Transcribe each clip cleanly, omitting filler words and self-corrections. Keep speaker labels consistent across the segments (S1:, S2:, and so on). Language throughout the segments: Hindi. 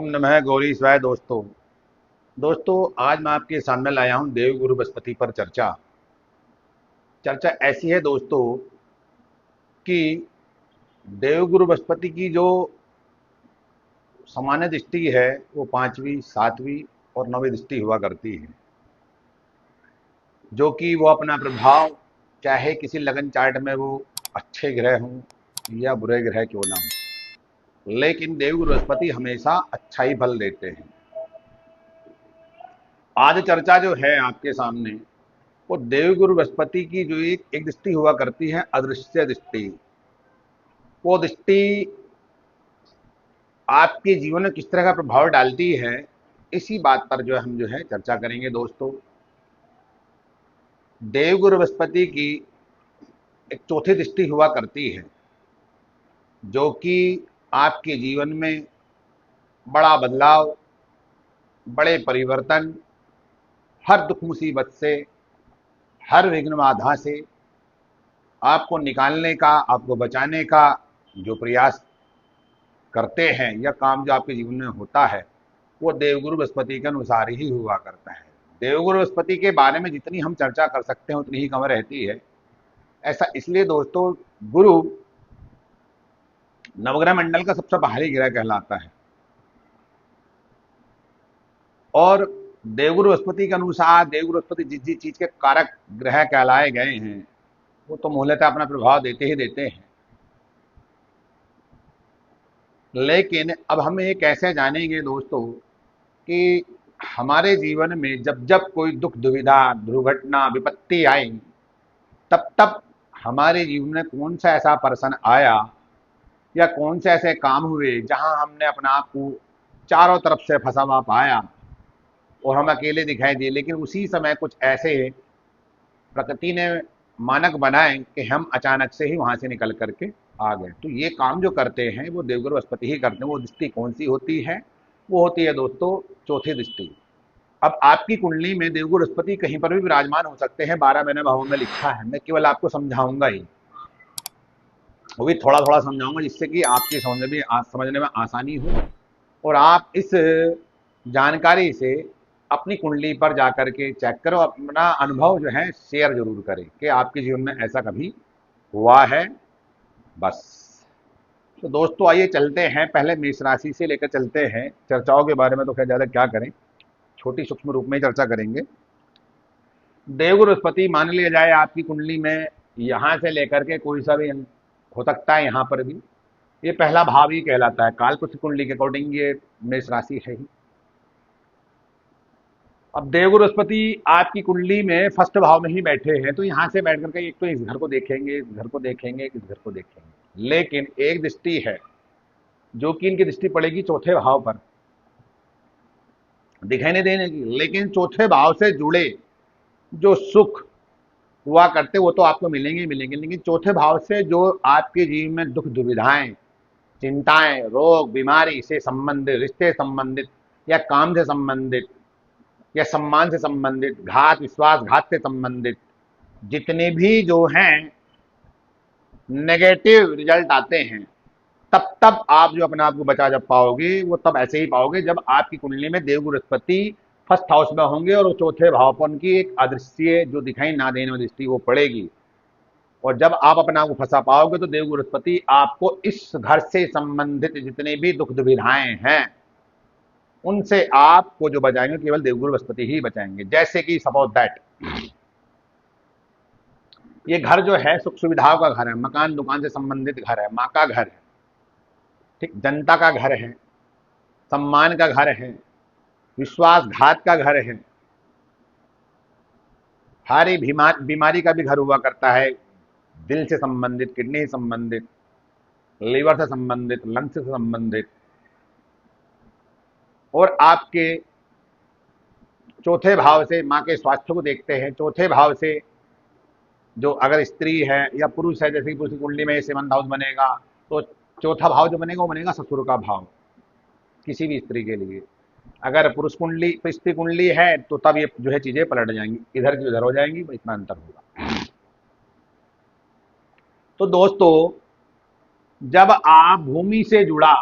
S1: ओम नमः गौरी शिवाय। दोस्तों आज मैं आपके सामने लाया हूं देवगुरु बृहस्पति पर चर्चा। चर्चा ऐसी है दोस्तों कि देवगुरु बृहस्पति की जो सामान्य दृष्टि है वो पांचवी, सातवीं और नौवीं दृष्टि हुआ करती है, जो कि वो अपना प्रभाव चाहे किसी लगन चार्ट में वो अच्छे ग्रह हों या बुरे ग्रह क्यों ना हो, लेकिन देवगुरु बृहस्पति हमेशा अच्छा ही फल देते हैं। आज चर्चा जो है आपके सामने वो देवगुरु बृहस्पति की जो एक दृष्टि हुआ करती है, अदृश्य दृष्टि। वो दृष्टि आपके जीवन में किस तरह का प्रभाव डालती है, इसी बात पर जो हम चर्चा करेंगे दोस्तों। देवगुरु बृहस्पति की एक चौथी दृष्टि हुआ करती है, जो कि आपके जीवन में बड़ा बदलाव, बड़े परिवर्तन, हर दुख मुसीबत से, हर विघ्न बाधा से आपको निकालने का, आपको बचाने का जो प्रयास करते हैं या काम जो आपके जीवन में होता है, वो देवगुरु बृहस्पति के अनुसार ही हुआ करता है। देवगुरु बृहस्पति के बारे में जितनी हम चर्चा कर सकते हैं उतनी ही कम रहती है। ऐसा इसलिए दोस्तों, गुरु नवग्रह मंडल का सबसे बाहरी ग्रह कहलाता है और देवगुरु बृहस्पति के अनुसार देवगुरु बृहस्पति जिस जिस चीज के कारक ग्रह कहलाए गए हैं वो तो मूलतः अपना प्रभाव देते ही देते हैं। लेकिन अब हम ये कैसे जानेंगे दोस्तों कि हमारे जीवन में जब जब कोई दुख, दुविधा, दुर्घटना, विपत्ति आई, तब तब हमारे जीवन में कौन सा ऐसा पर्सन आया या कौन से ऐसे काम हुए जहां हमने अपने आप को चारों तरफ से फंसा हुआ पाया और हम अकेले दिखाई दिए, लेकिन उसी समय कुछ ऐसे प्रकृति ने मानक बनाए कि हम अचानक से ही वहां से निकल करके आ गए। तो ये काम जो करते हैं वो देवगुरु बृहस्पति ही करते हैं। वो दृष्टि कौन सी होती है? वो होती है दोस्तों चौथी दृष्टि। अब आपकी कुंडली में देवगुरु बृहस्पति कहीं पर भी विराजमान हो सकते हैं, 12 मैंने भावों में लिखा है। मैं केवल आपको समझाऊंगा ही, वो भी थोड़ा थोड़ा समझाऊंगा जिससे कि आपकी समझने में आसानी हो और आप इस जानकारी से अपनी कुंडली पर जाकर के चेक करो, अपना अनुभव जो है शेयर जरूर करें कि आपके जीवन में ऐसा कभी हुआ है। बस तो दोस्तों आइए चलते हैं, पहले मेष राशि से लेकर चलते हैं। चर्चाओं के बारे में तो खैर ज्यादा क्या करें, छोटी सूक्ष्म रूप में ही चर्चा करेंगे। देवगुरु बृहस्पति मान लिया जाए आपकी कुंडली में यहां से लेकर के कोई सा भी अंक हो सकता है, यहां पर भी ये पहला भाव ही कहलाता है। कालपुरुष कुंडली के अकॉर्डिंग ये मेष राशि है ही। अब देवगुरु बृहस्पति आपकी कुंडली में फर्स्ट भाव में ही बैठे हैं, तो यहां से बैठ करके एक तो इस घर को देखेंगे, इस घर को देखेंगे, इस घर को देखेंगे, लेकिन एक दृष्टि है जो कि इनकी दृष्टि पड़ेगी चौथे भाव पर, दिखाई नहीं देने की, लेकिन चौथे भाव से जुड़े जो सुख हुआ करते वो तो आपको मिलेंगे ही मिलेंगे, लेकिन चौथे भाव से जो आपके जीवन में दुख, दुविधाएं, चिंताएं, रोग, बीमारी से संबंधित, रिश्ते संबंधित या काम से संबंधित या सम्मान से संबंधित, घात, विश्वासघात से संबंधित जितने भी जो हैं नेगेटिव रिजल्ट आते हैं, तब तब आप जो अपने आप को बचा जब पाओगे वो तब ऐसे ही पाओगे जब आपकी कुंडली में देवगुरु बृहस्पति फर्स्ट हाउस में होंगे और वो चौथे भाव पर उनकी एक अदृश्य जो दिखाई ना देने वाली दृष्टि वो पड़ेगी। और जब आप अपने आप को फंसा पाओगे तो देवगुरु बृहस्पति आपको इस घर से संबंधित जितने भी दुख दुविधाएं हैं उनसे आपको जो बचाएंगे केवल देवगुरु बृहस्पति ही बचाएंगे। जैसे कि सपोज दैट ये घर जो है सुख सुविधाओं का घर है, मकान दुकान से संबंधित घर है, माँ का घर है, ठीक, जनता का घर है, सम्मान का घर है, विश्वासघात का घर है, भारी बीमारी का भी घर हुआ करता है, दिल से संबंधित, किडनी से संबंधित, लीवर से संबंधित, लंग्स से संबंधित। और आपके चौथे भाव से माँ के स्वास्थ्य को देखते हैं, चौथे भाव से जो अगर स्त्री है या पुरुष है, जैसे कि पुरुष कुंडली में 7th हाउस बनेगा तो चौथा भाव जो बनेगा वो बनेगा ससुर का भाव किसी भी स्त्री के लिए। अगर पुरुष कुंडली स्त्री कुंडली है तो तब ये जो है चीजें पलट जाएंगी, इधर की उधर हो जाएंगी, इतना अंतर होगा। तो दोस्तों जब आप भूमि से जुड़ा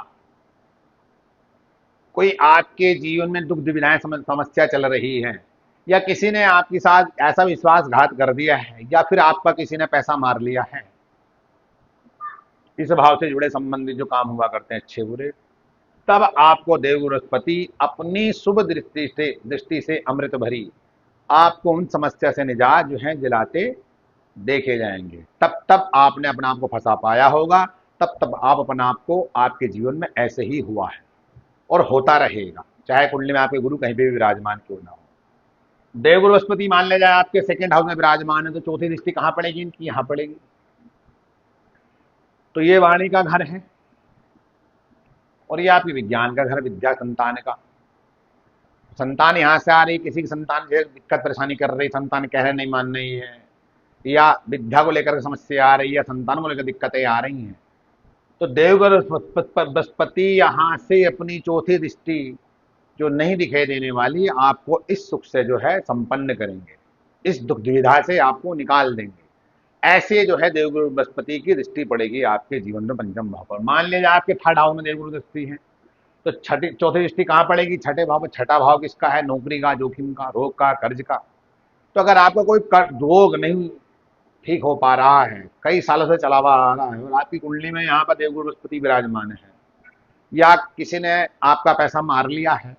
S1: कोई आपके जीवन में दुख दुविधाएं समस्या चल रही है, या किसी ने आपके साथ ऐसा विश्वासघात कर दिया है, या फिर आपका किसी ने पैसा मार लिया है, इस भाव से जुड़े संबंधित जो काम हुआ करते हैं अच्छे बुरे, तब आपको देव बृहस्पति अपनी शुभ दृष्टि से अमृत भरी आपको उन समस्या से निजात जो है दिलाते देखे जाएंगे। तब तब आपने अपने आप को फंसा पाया होगा, तब तब आप अपने आप को आपके जीवन में ऐसे ही हुआ है और होता रहेगा, चाहे कुंडली में आपके गुरु कहीं पे भी विराजमान क्यों ना हो। देव बृहस्पति मान ले जाए आपके सेकंड हाउस में विराजमान है, तो चौथी दृष्टि कहां पड़ेगी इनकी? यहां पड़ेगी। तो ये वाणी का घर है और ये आपकी विज्ञान का घर, विद्या संतान का। संतान यहां से आ रही, किसी की संतान जो दिक्कत परेशानी कर रही, संतान कह रहे नहीं मान रही है, या विद्या को लेकर समस्या आ रही है, संतान को लेकर दिक्कतें आ रही हैं, तो देवगर बृहस्पति यहां से अपनी चौथी दृष्टि जो नहीं दिखाई देने वाली, आपको इस सुख से जो है संपन्न करेंगे, इस दुख दुविधा से आपको निकाल देंगे। ऐसे जो है देवगुरु बृहस्पति की दृष्टि पड़ेगी आपके जीवन में पंचम भाव पर। मान लीजिए आपके थर्ड हाउस में देवगुरु दृष्टि है, तो छठी चौथी दृष्टि कहां पड़ेगी? छठे भाव पर। छठा भाव किसका है? नौकरी का, जोखिम का, रोग का, कर्ज का। तो अगर आपका कोई रोग नहीं ठीक हो पा रहा है, कई सालों से चला हुआ आ रहा है, और आपकी कुंडली में यहाँ पर देवगुरु बृहस्पति विराजमान है, या किसी ने आपका पैसा मार लिया है,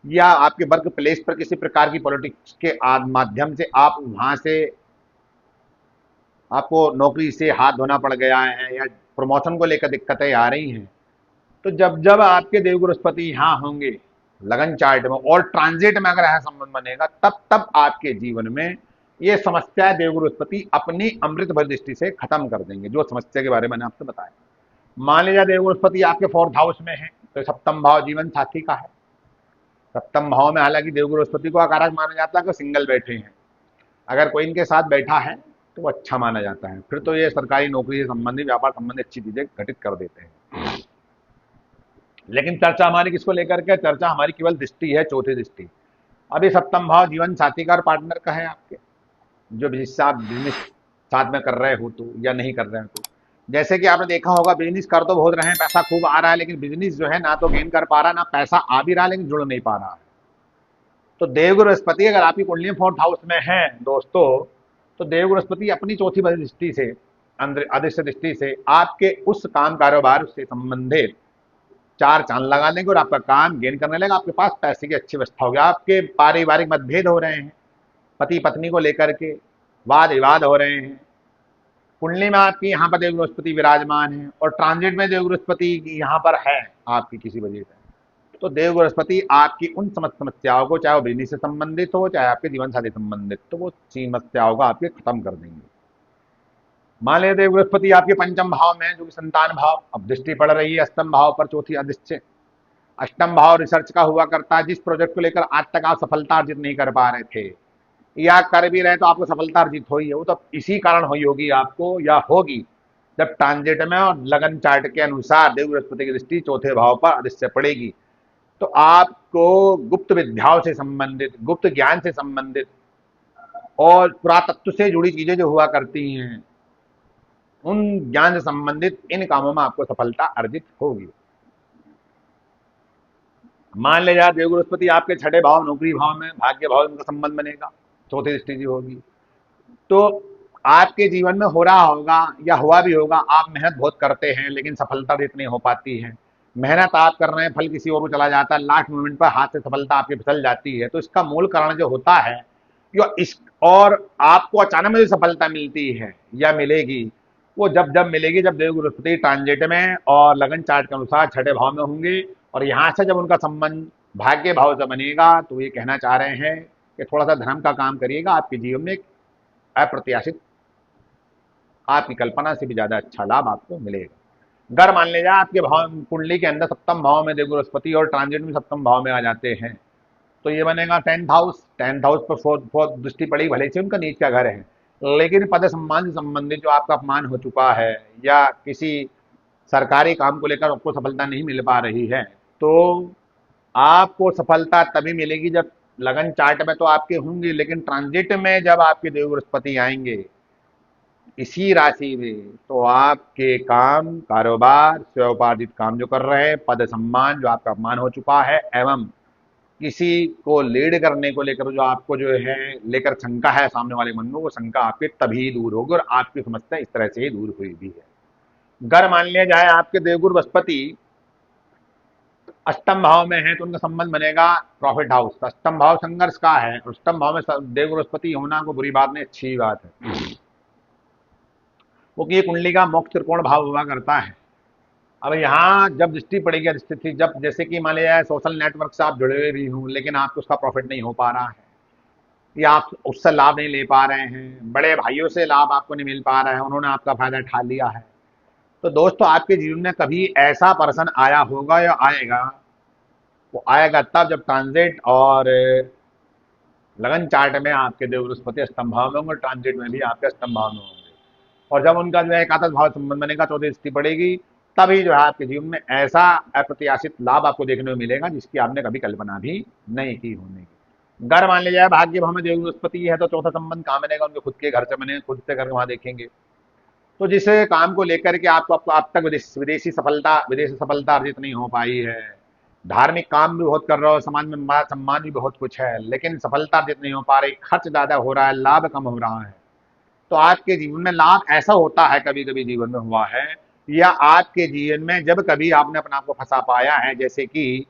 S1: या आपके वर्क प्लेस पर किसी प्रकार की पॉलिटिक्स के माध्यम से आप वहां से आपको नौकरी से हाथ धोना पड़ गया है, या प्रमोशन को लेकर दिक्कतें आ रही हैं, तो जब जब आपके देव बृहस्पति यहाँ होंगे लगन चार्ट में और ट्रांजिट में अगर ऐसा संबंध बनेगा, तब तब आपके जीवन में ये समस्या देव बृहस्पति अपनी अमृत भर दृष्टि से खत्म कर देंगे, जो समस्या के बारे में मैंने आपसे बताया। मान लीजिए देव बृहस्पति आपके फोर्थ हाउस में है, तो सप्तम भाव जीवन साथी का है। सप्तम भाव में हालांकि देव बृहस्पति को अकारक माना जाता है कि सिंगल बैठे हैं, अगर कोई इनके साथ बैठा है तो वो अच्छा माना जाता है, फिर तो ये सरकारी नौकरी से संबंधित, व्यापार संबंधित अच्छी चीजें घटित कर देते हैं। लेकिन चर्चा हमारी किसको लेकर के? चर्चा हमारी केवल दृष्टि है, चौथी दृष्टि। अभी सप्तम भाव जीवन साथी का और पार्टनर का है आपके, जो बिजनेस साथ में कर रहे हो तो, या नहीं कर रहे हो तो। जैसे कि आपने देखा होगा, बिजनेस कर तो बहुत रहे हैं, पैसा खूब आ रहा है, लेकिन बिजनेस जो है ना तो गेन कर पा रहा, ना पैसा आ भी रहा, लेकिन जुड़ नहीं पा रहा है। तो देव बृहस्पति अगर आपकी कुंडली फोर्थ हाउस में है दोस्तों, तो देव बृहस्पति अपनी चौथी दृष्टि से, अदृश्य दृष्टि से आपके उस काम कारोबार से संबंधित चार चांद लगा देंगे और आपका काम गेन करने लगेगा। आपके पास पैसे की अच्छी व्यवस्था होगी। आपके पारिवारिक मतभेद हो रहे हैं, पति पत्नी को लेकर के वाद विवाद हो रहे हैं, कुंडली में आपकी यहाँ पर देव बृहस्पति विराजमान है और ट्रांजिट में देव बृहस्पति यहाँ पर है आपकी किसी वजह से, तो देव बृहस्पति आपकी उन समस्त समस्याओं को, चाहे वो बिजनेस से संबंधित हो, चाहे आपके जीवन साथी संबंधित, तो वो समस्याओं को आपके खत्म कर देंगे। मान लीजिए देव बृहस्पति आपके पंचम भाव में, जो कि संतान भाव, अब दृष्टि पड़ रही है अष्टम भाव पर, चौथी अदृश्य। अष्टम भाव रिसर्च का हुआ करता है, जिस प्रोजेक्ट को लेकर आज तक आप सफलता अर्जित नहीं कर पा रहे थे, या कर भी रहे तो आपको सफलता अर्जित हुई है, वो तो इसी कारण हुई होगी आपको, या होगी जब ट्रांजिट में और लगन चार्ट के अनुसार देव बृहस्पति की दृष्टि चौथे भाव पर अदृश्य पड़ेगी। तो आपको गुप्त विद्याओं से संबंधित, गुप्त ज्ञान से संबंधित और पुरातत्व से जुड़ी चीजें जो हुआ करती हैं, उन ज्ञान से संबंधित इन कामों में आपको सफलता अर्जित होगी। मान ले जाए देव बृहस्पति आपके छठे भाव नौकरी भाव में, भाग्य भाव में उनका संबंध बनेगा, चौथी दृष्टि जी होगी, तो आपके जीवन में हो रहा होगा या हुआ भी होगा, आप मेहनत बहुत करते हैं लेकिन सफलता नहीं हो पाती है। मेहनत आप कर रहे हैं, फल किसी और को चला जाता है, लास्ट मोमेंट पर हाथ से सफलता आपके फिसल जाती है। तो इसका मूल कारण जो होता है, जो इस और आपको अचानक में जो सफलता मिलती है या मिलेगी, वो जब जब मिलेगी जब देव बृहस्पति ट्रांजिट में और लगन चार्ट के अनुसार छठे भाव में होंगे, और यहाँ से जब उनका संबंध भाग्य भाव से बनेगा, तो ये कहना चाह रहे हैं कि थोड़ा सा धर्म का काम करिएगा, आपके जीवन में अप्रत्याशित, आपकी कल्पना से भी ज्यादा अच्छा लाभ आपको मिलेगा। अगर मान लीजिए आपके भाव कुंडली के अंदर सप्तम भाव में देव बृहस्पति और ट्रांजिट में सप्तम भाव में आ जाते हैं, तो ये बनेगा टेंथ हाउस। टेंथ हाउस पर फोर्थ दृष्टि पड़ी, भले से उनका नीच का घर है, लेकिन पद सम्मान से संबंधित जो आपका अपमान हो चुका है, या किसी सरकारी काम को लेकर आपको सफलता नहीं मिल पा रही है, तो आपको सफलता तभी मिलेगी जब लगन चार्ट में तो आपके होंगे, लेकिन ट्रांजिट में जब आपके देव बृहस्पति आएंगे, इसी राशि में, तो आपके काम, कारोबार, स्वयोपार्जित काम जो कर रहे हैं, पद सम्मान जो आपका अपमान हो चुका है, एवं किसी को लीड करने को लेकर जो आपको जो है लेकर शंका है सामने वाले मन में, वो शंका आपके तभी दूर होगी और आपकी समस्या इस तरह से ही दूर हुई भी है। अगर मान लिया जाए आपके देवगुरु बृहस्पति अष्टम भाव में है तो उनका संबंध बनेगा प्रॉफिट हाउस। अष्टम भाव संघर्ष का है, अष्टम भाव में देवगुरु बृहस्पति होना को बुरी बात नहीं, अच्छी बात है, क्योंकि ये कुंडली का मोक्ष त्रिकोण भाव हुआ करता है। अब यहाँ जब दृष्टि पड़ेगी स्थिति, जब जैसे कि मान लिया सोशल नेटवर्क से आप जुड़े हुए भी हूँ लेकिन आपको उसका प्रॉफिट नहीं हो पा रहा है, या आप उससे लाभ नहीं ले पा रहे हैं, बड़े भाइयों से लाभ आपको नहीं मिल पा रहा है, उन्होंने आपका फायदा उठा लिया है, तो दोस्तों आपके जीवन में कभी ऐसा पर्सन आया होगा या आएगा, वो आएगा तब जब ट्रांजिट और लगन चार्ट में आपके देव बृहस्पति स्तंभ भाव में होंगे, ट्रांजिट में भी आपके स्तंभ भाव में होंगे, और जब उनका जो है एकादश भाव संबंध बनेगा, चौथी स्थिति पड़ेगी, तभी जो है आपके जीवन में ऐसा अप्रत्याशित लाभ आपको देखने को मिलेगा जिसकी आपने कभी कल्पना भी नहीं की होने की। घर मान लिया जाए भाग्य भाव में देव बृहस्पति है तो चौथा संबंध कहाँ बनेगा, उनके खुद के घर से बने, खुद से करके वहां देखेंगे। तो जिस काम को लेकर के आपको अब तक विदेशी सफलता अर्जित नहीं हो पाई है, धार्मिक काम भी बहुत कर रहे हो, समाज में मान सम्मान भी बहुत कुछ है, लेकिन सफलता अर्जित नहीं हो पा रही, खर्च ज्यादा हो रहा है, लाभ कम हो रहा है, तो आपके जीवन में लाभ ऐसा होता है, कभी कभी जीवन में हुआ है, या आपके जीवन में जब कभी आपने अपने आप को फंसा पाया है, जैसे कि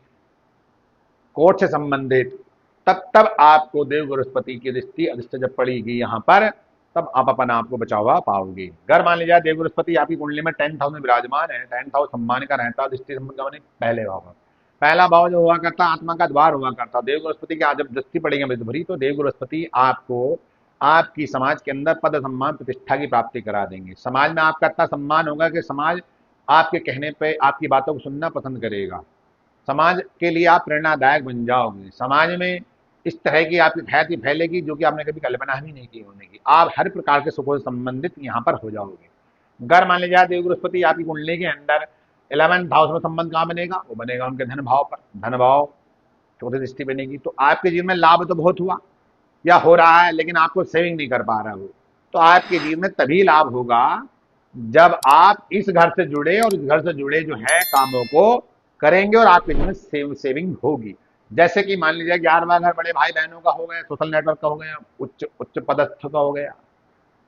S1: कोर्ट से संबंधित, तब आपको देव बृहस्पति की दृष्टि अधिष्ठ जब पड़ेगी यहाँ पर, तब आप अपने आप को बचा हुआ पाओगे। अगर मान लीजिए देव बृहस्पति आपकी कुंडली में 10th हाउस में विराजमान है, 10th हाउस सम्मान का रहता है, दृष्टि संबंध का पहले भाव का, पहला भाव जो हुआ करता आत्मा का द्वार हुआ करता, देव बृहस्पति की जब दृष्टि पड़ेगी मृत भरी, तो देव बृहस्पति आपको आपकी समाज के अंदर पद सम्मान प्रतिष्ठा की प्राप्ति करा देंगे। समाज में आपका इतना सम्मान होगा कि समाज आपके कहने पे आपकी बातों को सुनना पसंद करेगा, समाज के लिए आप प्रेरणादायक बन जाओगे, समाज में इस तरह की आपकी ख्याति फैलेगी जो कि आपने कभी कल्पना भी नहीं की होने की, आप हर प्रकार के सुखों से संबंधित यहाँ पर हो जाओगे। अगर मान लीजिए देव बृहस्पति आपकी कुंडली के अंदर 11th हाउस में संबंध कहाँ बनेगा, वो बनेगा उनके धन भाव पर, धन भाव चौथी दृष्टि बनेगी, तो आपके जीवन में लाभ तो बहुत हुआ या हो रहा है, लेकिन आपको सेविंग नहीं कर पा रहा हो, तो आपके जीवन में तभी लाभ होगा जब आप इस घर से जुड़े और इस घर से जुड़े जो है कामों को करेंगे और आपके जीवन में सेविंग होगी। जैसे कि मान लीजिए 11वां घर बड़े भाई बहनों का हो गया, सोशल नेटवर्क का हो गया, उच्च उच्च पदस्थ का हो गया,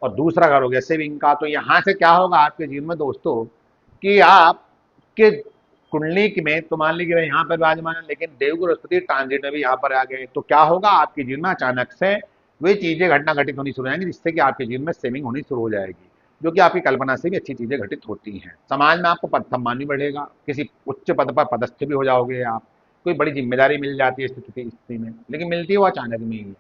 S1: और दूसरा घर हो गया सेविंग का, तो यहाँ से क्या होगा आपके जीवन में दोस्तों कि आपके कुंडली में, तो मान लीजिए यहाँ पर विराजमान है लेकिन देव बृहस्पति ट्रांजिट में भी यहाँ पर आ गए, तो क्या होगा आपके जीवन में अचानक से वे चीजें घटना घटित होनी शुरू हो जाएंगी जिससे कि आपके जीवन में सेविंग होनी शुरू हो जाएगी, जो कि आपकी कल्पना से भी अच्छी चीजें घटित होती हैं। समाज में आपको पद सम्मान भी बढ़ेगा, किसी उच्च पद पर पदस्थ भी हो जाओगे आप, कोई बड़ी जिम्मेदारी मिल जाती है स्थिति में, लेकिन मिलती है वो अचानक में ही।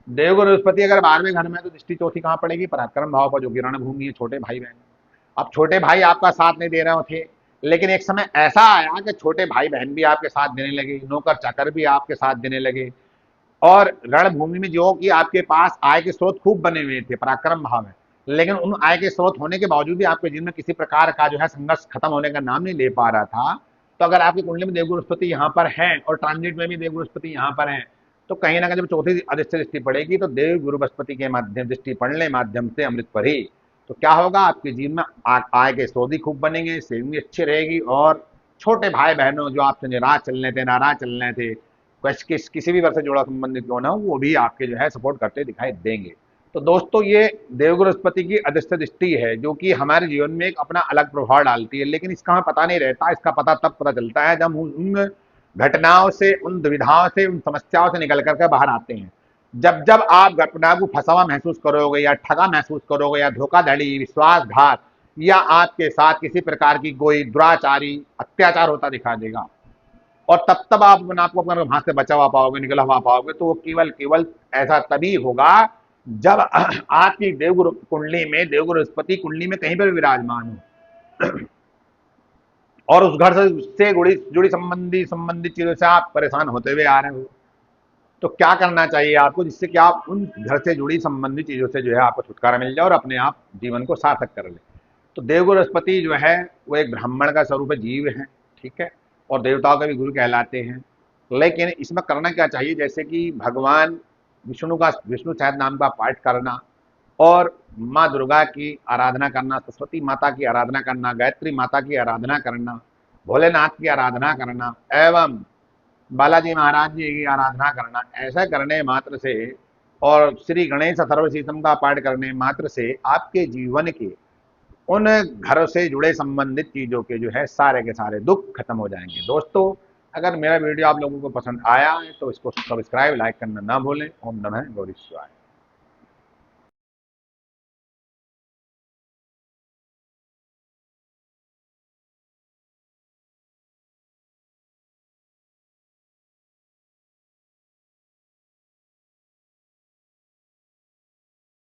S1: देव बृहस्पति अगर 12वें घर में, तो दृष्टि चौथी कहाँ पड़ेगी, पराक्रम भाव पर, जो कि रणभूमि है, छोटे भाई बहन। अब छोटे भाई आपका साथ नहीं दे रहे थे, लेकिन एक समय ऐसा आया कि छोटे भाई बहन भी आपके साथ देने लगे, नौकर चाकर भी आपके साथ देने लगे, और रणभूमि में जो कि आपके पास आय के स्रोत खूब बने हुए थे, पराक्रम भाव है, लेकिन उन आय के स्रोत होने के बावजूद भी आपके जीवन में किसी प्रकार का जो है संघर्ष खत्म होने का नाम नहीं ले पा रहा था। तो अगर आपकी कुंडली में देव बृहस्पति यहाँ पर है और ट्रांजिट में भी देव बृहस्पति यहाँ पर है, तो कहीं ना कहीं जब चौथी अधिष्ठ दृष्टि पड़ेगी तो देव गुरु बृहस्पति के माध्यम दृष्टि पड़ने माध्यम से अमृत पर ही, तो क्या होगा आपके जीवन में आय के स्रोत भी खूब बनेंगे, सेविंग भी अच्छी रहेगी, और छोटे भाई बहनों जो आपसे निराश चल रहे थे, नाराज चल रहे थे, किसी भी वर्ग से जुड़ा संबंधित क्यों ना हो, वो भी आपके जो है सपोर्ट करते दिखाई देंगे। तो दोस्तों ये देव बृहस्पति की अधिष्ठ दृष्टि है जो कि हमारे जीवन में एक अपना अलग प्रभाव डालती है, लेकिन इसका हमें पता नहीं रहता, इसका पता तब पता चलता है जब उन घटनाओं से, उन दुविधाओं से, उन समस्याओं से निकल करके बाहर आते हैं। जब आप घटना को फंसा हुआ महसूस करोगे या ठगा महसूस करोगे या धोखाधड़ी, विश्वासघात, या आपके साथ किसी प्रकार की कोई दुराचारी अत्याचार होता दिखा देगा, और तब आप अपने आपको अपने वहां से बचा हुआ पाओगे, निकला हुआ पाओगे, तो वो केवल केवल ऐसा तभी होगा जब आपकी देवगुरु कुंडली में, देवगुरु बृहस्पति कुंडली में कहीं पर विराजमान हो और उस घर से जुड़ी संबंधित चीजों से आप परेशान होते हुए आ रहे हो, तो क्या करना चाहिए आपको जिससे कि आप उन घर से जुड़ी संबंधित चीजों से जो है आपको छुटकारा मिल जाए और अपने आप जीवन को सार्थक कर ले। तो देवगुरु बृहस्पति जो है वो एक ब्राह्मण का स्वरूप जीव है, ठीक है, और देवताओं के भी गुरु कहलाते हैं, लेकिन इसमें करना क्या चाहिए, जैसे कि भगवान विष्णु का, विष्णु सहस्त्र नाम का पाठ करना, और माँ दुर्गा की आराधना करना, सरस्वती माता की आराधना करना, गायत्री माता की आराधना करना, भोलेनाथ की आराधना करना एवं बालाजी महाराज जी की आराधना करना, ऐसा करने मात्र से और श्री गणेश अथर्वशीतम का पाठ करने मात्र से आपके जीवन के उन घर से जुड़े संबंधित चीजों के जो है सारे के सारे दुख खत्म हो जाएंगे। दोस्तों, अगर मेरा वीडियो आप लोगों को पसंद आया है तो इसको सब्सक्राइब लाइक करना ना भूलें। ओम नमः गौरी शिवाय।